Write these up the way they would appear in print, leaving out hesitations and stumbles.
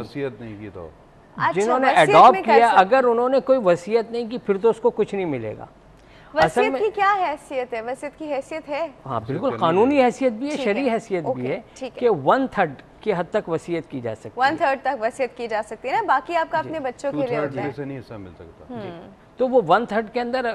वसीयत नहीं की तो जिन्होंने अडॉप्ट किया, अगर उन्होंने कोई वसीयत नहीं की फिर तो उसको कुछ नहीं मिलेगा। वसीयत की क्या हैसियत है? वसीयत की हैसियत है? हाँ बिल्कुल, कानूनी हैसियत भी है, शरई हैसियत भी है कि 1/3 की हद तक वसीयत की जा सकती है। 1/3 तक वसीयत की जा सकती है ना, बाकी आपका अपने बच्चों के लिए होता है। से नहीं हिस्सा मिल सकता। तो वो 1/3 के अंदर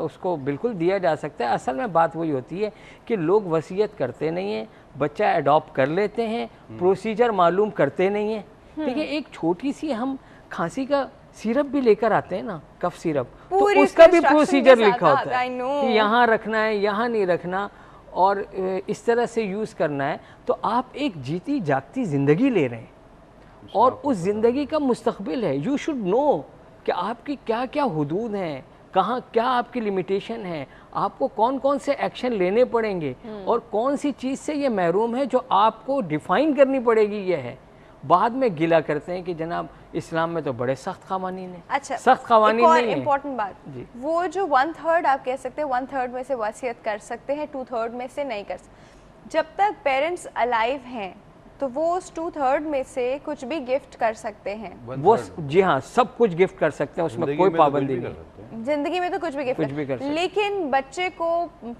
उसको बिल्कुल दिया जा सकता है। असल में बात वही होती है कि लोग वसीयत करते नहीं हैं, बच्चा अडॉप्ट कर लेते हैं, प्रोसीजर मालूम करते नहीं है। देखिए एक छोटी सी हम खांसी का सिरप भी लेकर आते हैं ना, कफ सिरप, तो उसका भी प्रोसीजर लिखा होता है कि यहाँ रखना है, यहाँ नहीं रखना, और इस तरह से यूज़ करना है। तो आप एक जीती जागती ज़िंदगी ले रहे हैं और उस ज़िंदगी का मुस्तकबिल है। यू शुड नो कि आपकी क्या क्या हुदूद हैं, कहाँ क्या आपकी लिमिटेशन है, आपको कौन कौन से एक्शन लेने पड़ेंगे और कौन सी चीज़ से ये महरूम है जो आपको डिफ़ाइन करनी पड़ेगी। ये है, बाद में गिला करते हैं कि जनाब इस्लाम में तो बड़े सख्त क़वानीन हैं। अच्छा, सख्त क़वानीन नहीं है। इम्पोर्टेंट बात, वो जो 1/3 आप कह सकते हैं, 1/3 में से वसीयत कर सकते हैं, 2/3 में से नहीं कर सकते। जब तक पेरेंट्स अलाइव हैं तो वो उस 2/3 में से कुछ भी गिफ्ट कर सकते हैं। वो जी हाँ, सब कुछ गिफ्ट कर सकते हैं, उसमें कोई पाबंदी नहीं। जिंदगी में तो कुछ भी गिफ्ट कर सकते हैं, लेकिन बच्चे को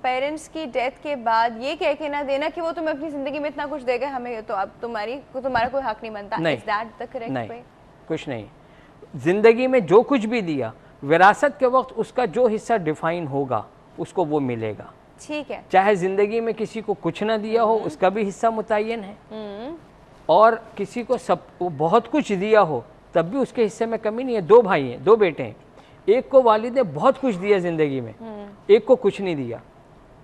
पेरेंट्स की डेथ के बाद ये कह के ना देना कि वो तुम्हें अपनी जिंदगी में इतना कुछ देगा, हमें तो अब तुम्हारा कोई हक नहीं बनता। नहीं, Is that the correct way? कुछ नहीं। जिंदगी में जो कुछ भी दिया, विरासत के वक्त उसका जो हिस्सा डिफाइन होगा उसको वो मिलेगा। ठीक है, चाहे जिंदगी में किसी को कुछ ना दिया हो, उसका भी हिस्सा मुतय्यन है, और किसी को सब बहुत कुछ दिया हो तब भी उसके हिस्से में कमी नहीं है। 2 भाई हैं, 2 बेटे हैं, एक को वालिद ने बहुत कुछ दिया जिंदगी में, एक को कुछ नहीं दिया,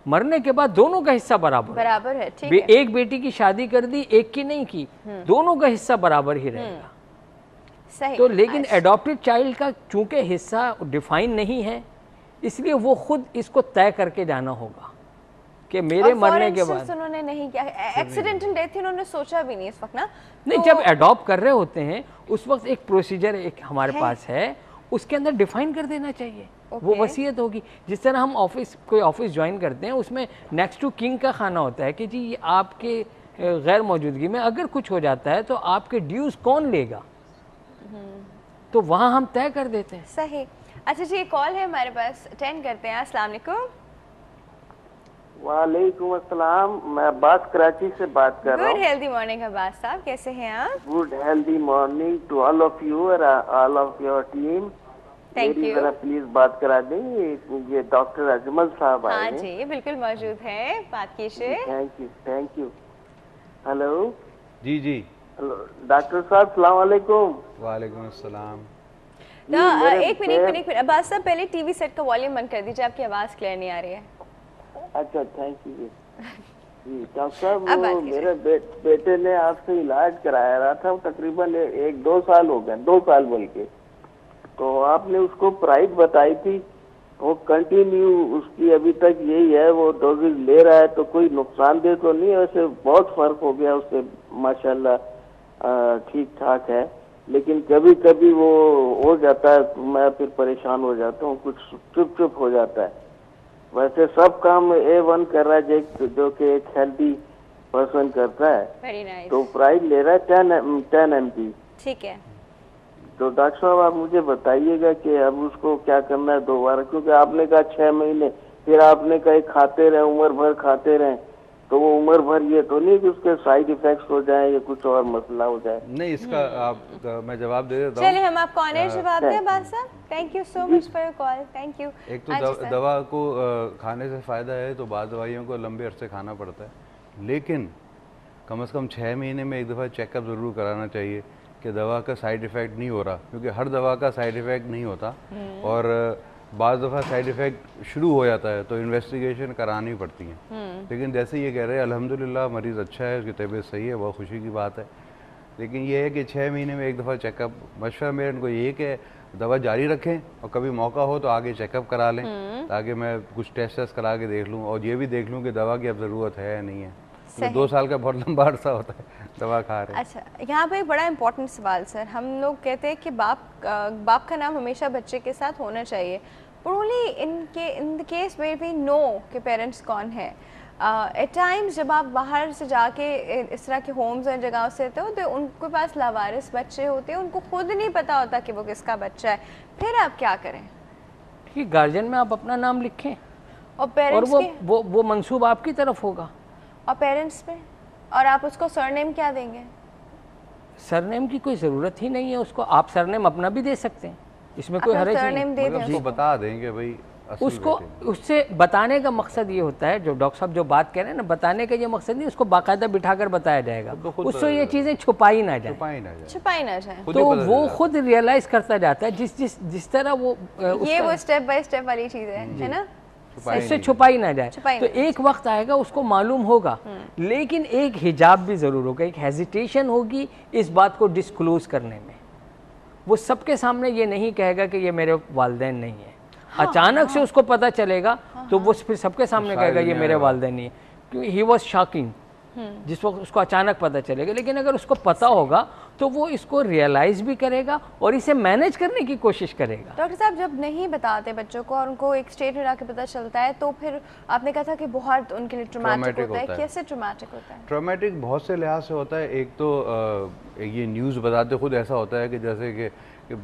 मरने के बाद दोनों का हिस्सा बराबर है। ठीक है, एक बेटी की शादी कर दी, एक की नहीं की, दोनों का हिस्सा बराबर ही रहेगा। सही। तो लेकिन एडॉप्टेड चाइल्ड का चूंकि हिस्सा डिफाइन नहीं है, इसलिए वो खुद इसको तय करके जाना होगा कि मेरे मरने के बाद। उन्होंने नहीं किया, एक्सीडेंटल डेथ उन्होंने सोचा भी नहीं इस वक्त ना। नहीं, जब अडॉप्ट कर रहे होते हैं उस वक्त एक प्रोसीजर एक हमारे पास है, उसके अंदर डिफाइन कर देना चाहिए। वो वसीयत होगी। जिस तरह हम कोई ऑफिस ज्वाइन करते हैं, उसमें नेक्स्ट टू किंग का खाना होता है कि जी आपके गैर मौजूदगी में अगर कुछ हो जाता है तो आपके ड्यूज कौन लेगा, तो वहाँ हम तय कर देते हैं। सही। अच्छा जी, एक कॉल है हमारे पास, अटेंड करते हैं। अस्सलाम वालेकुम। वालेकुम अस्सलाम, मैं अब्बास कराची से बात कर रहा हूँ। गुड हेल्दी मॉर्निंग अब्बास साहब, कैसे हैं आप? Good healthy morning to all of you और ऑल ऑफ योर टीम। मेरी जरा प्लीज बात करा दें, ये डॉक्टर अजमल साहब आए हैं। हाँ जी, बिल्कुल मौजूद हैं, बात कीजिए। Thank you. हेलो जी जी, डॉक्टर साहब, सलाम वालेकुम। वालेकुम अस्सलाम। एक मिनट अब्बास साहब, पहले टीवी सेट का वॉल्यूम बंद कर दीजिए, आपकी आवाज क्लियर नहीं आ रही है। अच्छा, थैंक यू जी। डॉक्टर साहब, वो मेरे बेटे ने आपसे इलाज कराया रहा था, तकरीबन 1-2 साल हो गए, 2 साल बोल के। तो आपने उसको प्राइड बताई थी, वो कंटिन्यू उसकी अभी तक यही है, वो डोजेज ले रहा है, तो कोई नुकसानदेह तो नहीं है? वैसे बहुत फर्क हो गया उससे, माशाल्लाह ठीक ठाक है, लेकिन कभी कभी वो हो जाता है तो मैं फिर परेशान हो जाता हूँ, कुछ चुप हो जाता है। वैसे सब काम A1 कर रहा है जो कि एक हेल्दी पर्सन करता है। Very nice. तो प्राइस ले रहा है 10 mg। ठीक है, तो डॉक्टर साहब आप मुझे बताइएगा कि अब उसको क्या करना है दोबारा, क्योंकि आपने कहा 6 महीने, फिर आपने कहा खाते रहे, उम्र भर खाते रहे, तो वो उम्र भर ये तो नहीं कि उसके साइड इफेक्ट्स हो जाए या कुछ और मसला हो जाए? नहीं, इसका आप मैं जवाब दे देता हूँ। चलिए हम आपको ऑनर जवाब दें अब्बास साहब। Thank you so much for your call, thank you. एक तो दवा को खाने से फ़ायदा है, तो बाद दवाइयों को लंबे अरसे खाना पड़ता है, लेकिन कम से कम 6 महीने में एक दफ़ा चेकअप ज़रूर कराना चाहिए कि दवा का साइड इफ़ेक्ट नहीं हो रहा, क्योंकि हर दवा का साइड इफ़ेक्ट नहीं होता, और बाज़ दफ़ा साइड इफ़ेक्ट शुरू हो जाता है तो इन्वेस्टिगेशन करानी पड़ती है। लेकिन जैसे ये कह रहे हैं अल्हम्दुलिल्लाह मरीज़ अच्छा है, उसकी तबीयत सही है, बहुत खुशी की बात है। लेकिन ये है कि 6 महीने में एक दफ़ा चेकअप, मशवरा मेरा इनको ये कि दवा जारी रखें और कभी मौका हो तो आगे चेकअप करा लें, ताकि मैं कुछ टेस्ट करा के देख लूँ और ये भी देख लूँ कि दवा की अब ज़रूरत है या नहीं है। तो 2 साल का बहुत लंबा अर्सा होता है दवा खा रहे हैं। अच्छा, यहाँ पे एक बड़ा इंपॉर्टेंट सवाल सर, हम लोग कहते हैं कि बाप का नाम हमेशा बच्चे के साथ होना चाहिए, but only in the case where we know कि पेरेंट्स कौन है। ایٹ ٹائمز جب آپ باہر سے جا کے اس طرح کے ہومز اور جگہوں سے رہتے ہو تو ان کے پاس لاوارث بچے ہوتے ہیں, ان کو خود نہیں پتا ہوتا کہ وہ کس کا بچہ ہے, پھر آپ کیا کریں؟ کہ گارجین میں آپ اپنا نام لکھیں اور پیرنٹس وہ منسوب آپ کی طرف ہوگا, اور پیرنٹس پہ, اور آپ اس کو سرنیم کیا دیں گے؟ سرنیم کی کوئی ضرورت ہی نہیں ہے اس کو, آپ سرنیم اپنا بھی دے سکتے ہیں, اس میں کوئی حرج نہیں ہے. اس کو بتا دیں گے بھائی اس کو, اس سے بتانے کا مقصد یہ ہوتا ہے, جو ڈاکٹر صاحب جو بات کہہ رہے ہیں نا, بتانے کا یہ مقصد نہیں, اس کو باقاعدہ بٹھا کر بتایا جائے گا, اس سے یہ چیزیں چھپائی نہ جائیں, تو وہ خود ریئلائز کرتا جاتا ہے جس طرح وہ یہ وہ اسٹیپ بائی اسٹیپ والی چیز ہے نا, اس سے چھپائی نہ جائے. تو ایک وقت آئے گا اس کو معلوم ہوگا, لیکن ایک حجاب بھی ضرور ہوگا, ایک ہیزیٹیشن ہوگی اس بات کو ڈسکلوز کرنے میں. وہ سب کے سامنے یہ نہیں کہے گا کہ یہ میرے والدین نہیں ہیں, اچانک سے اس کو پتہ چلے گا تو وہ پھر سب کے سامنے کہے گا یہ میرے والدین نہیں ہیں, کیونکہ ہی واز شاکنگ جس وقت اس کو اچانک پتہ چلے گا. لیکن اگر اس کو پتہ ہوگا تو وہ اس کو ریئلائز بھی کرے گا اور اسے مینیج کرنے کی کوشش کرے گا. ڈاکٹر صاحب جب نہیں بتاتے بچوں کو اور ان کو ایک اسٹیج میں آ کے پتہ چلتا ہے تو پھر آپ نے کہا تھا کہ بہت ان کے لیے ٹرامیٹک ہوتا ہے, کیسے ٹرامیٹک ہوتا ہے؟ ٹرامیٹک بہت سے لحاظ سے ہوتا ہے. ایک تو یہ نیوز بتاتے خود ایسا ہوتا ہے کہ جیسے کہ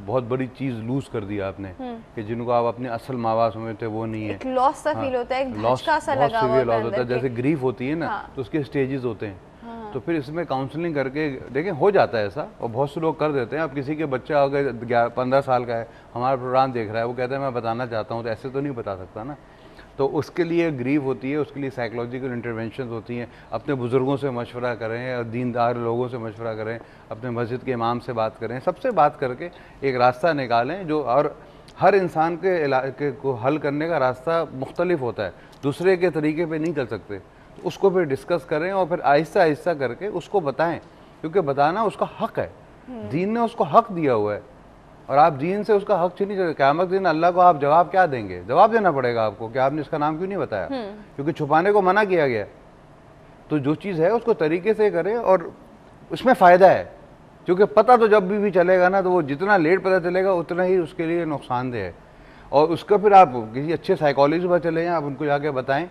بہت بڑی چیز لوز کر دی آپ نے, کہ جن کو آپ اپنے اصل ماں باپ سمجھتے وہ نہیں ہے, ایک لاس سا فیل ہوتا ہے, ایک دھچکا سا لگا ہوا ہوتا ہے. جیسے گریف ہوتی ہے نا تو اس کے اسٹیجز ہوتے ہیں, تو پھر اس میں کاؤنسلنگ کر کے دیکھیں ہو جاتا ہے ایسا, اور بہت سے لوگ کر دیتے ہیں. اب کسی کے بچہ ہو گئے 15 سال کا ہے, ہمارا پروگرام دیکھ رہا ہے, وہ کہتا ہے میں بتانا چاہتا ہوں, تو ایسے تو نہیں بتا سکتا نا. تو اس کے لیے گریف ہوتی ہے, اس کے لیے سائیکلوجیکل انٹرونشنز ہوتی ہیں. اپنے بزرگوں سے مشورہ کریں, اور دیندار لوگوں سے مشورہ کریں, اپنے مسجد کے امام سے بات کریں, سب سے بات کر کے ایک راستہ نکالیں جو, اور ہر انسان کے علاقے کو حل کرنے کا راستہ مختلف ہوتا ہے, دوسرے کے طریقے پہ نہیں چل سکتے. اس کو پھر ڈسکس کریں اور پھر آہستہ آہستہ کر کے اس کو بتائیں, کیونکہ بتانا اس کا حق ہے, دین نے اس کو حق دیا ہوا ہے, اور آپ دین سے اس کا حق چھینی چاہیے. قیامت دن اللہ کو آپ جواب کیا دیں گے؟ جواب دینا پڑے گا آپ کو کہ آپ نے اس کا نام کیوں نہیں بتایا, کیونکہ چھپانے کو منع کیا گیا. تو جو چیز ہے اس کو طریقے سے کریں, اور اس میں فائدہ ہے, کیونکہ پتہ تو جب بھی چلے گا نا, تو وہ جتنا لیٹ پتہ چلے گا اتنا ہی اس کے لیے نقصان دہ ہے. اور اس کا پھر آپ کسی اچھے سائیکالوجسٹ پر چلے جائیں, آپ ان کو جا کے بتائیں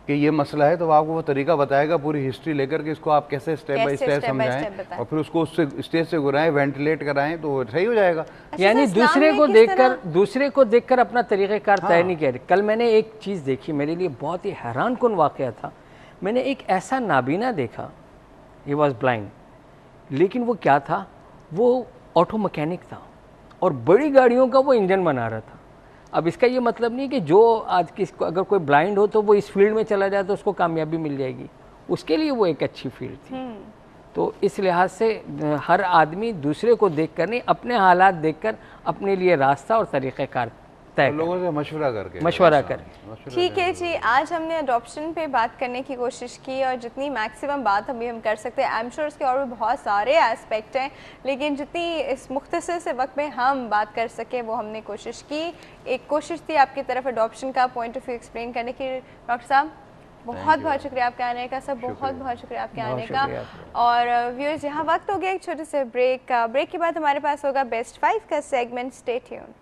کہ یہ مسئلہ ہے, تو آپ کو وہ طریقہ بتائے گا, پوری ہسٹری لے کر کے اس کو آپ کیسے اسٹیپ بائی اسٹیپ سمجھائیں, اور پھر اس کو اس سے اسٹیج سے گرائیں, وینٹیلیٹ کرائیں, تو وہ صحیح ہو جائے گا. یعنی دوسرے کو دیکھ کر اپنا طریقہ کار طے نہیں کیا. کل میں نے ایک چیز دیکھی, میرے لیے بہت ہی حیران کن واقعہ تھا. میں نے ایک ایسا نابینا دیکھا, ہی واز بلائنڈ, لیکن وہ کیا تھا, وہ آٹو مکینک تھا, اور بڑی گاڑیوں کا وہ انجن بنا رہا تھا. اب اس کا یہ مطلب نہیں کہ جو آج کس کو اگر کوئی بلائنڈ ہو تو وہ اس فیلڈ میں چلا جائے تو اس کو کامیابی مل جائے گی, اس کے لیے وہ ایک اچھی فیلڈ تھی. تو اس لحاظ سے ہر آدمی دوسرے کو دیکھ کر نہیں, اپنے حالات دیکھ کر اپنے لیے راستہ اور طریقہ کار طے کرے, لوگوں سے مشورہ کر کے. ٹھیک ہے جی, آج ہم نے اڈاپشن پہ بات کرنے کی کوشش کی, اور جتنی میکسیمم بات ابھی ہم کر سکتے ہیں, آئی ایم شیور اس کے اور بھی بہت سارے ایسپیکٹ ہیں, لیکن جتنی اس مختصر سے وقت میں ہم بات کر سکے وہ ہم نے کوشش کی. ایک کوشش تھی آپ کی طرف اڈاپشن کا پوائنٹ آف ویو ایکسپلین کرنے کی. ڈاکٹر صاحب بہت بہت شکریہ آپ کے آنے کا, سب بہت بہت شکریہ آپ کے آنے کا. اور ویورز یہاں وقت ہو گیا ایک چھوٹے سے بریک کا. بریک کے بعد ہمارے پاس ہوگا بیسٹ 5 کا سیگمنٹ. Stay tuned.